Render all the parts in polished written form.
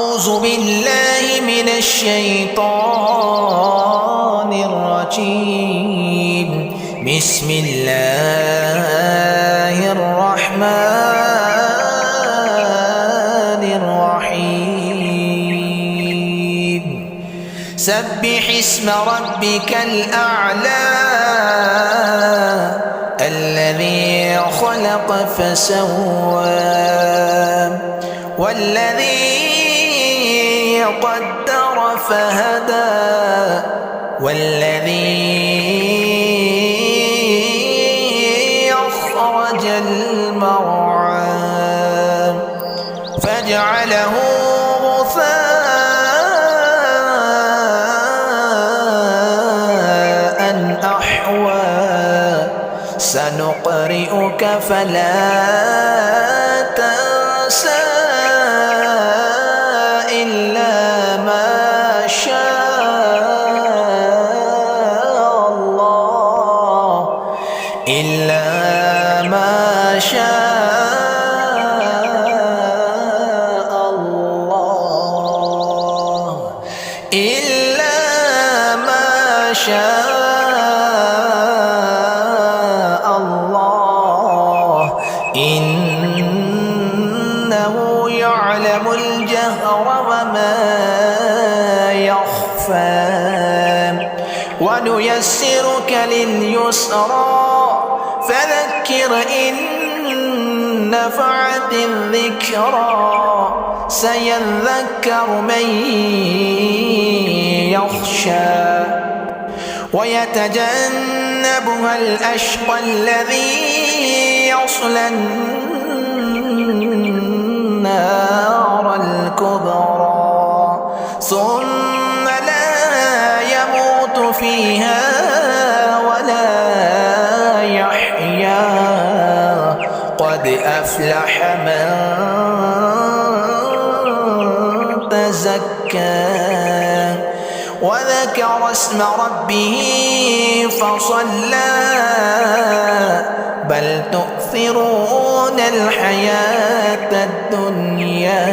أعوذ بالله من الشيطان الرجيم. بسم الله الرحمن الرحيم. سبح اسم ربك الأعلى الذي خلق فسوى والذي قدر فهدى والذي أخرج المرعى فجعله غثاء أحوى سنقرئك فلا تنسى إلا ما شاء الله إنه يعلم الجهر وما يخفى ونيسرك لليسرى فذكر إن نفعت الذكرى سيذكر من يخشى ويتجنبها الأشقى الذي يصلى النار الكبرى ثم لا يموت فيها ولا يحيا قد أفلح من تزكى وذكر اسم ربه فصلى بل تؤثرون الحياة الدنيا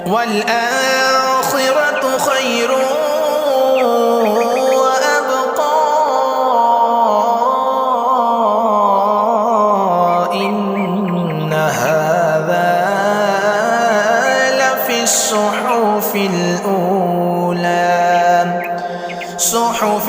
والآخرة خير وأبقى إن هذا لفي الصحف الأولى صحف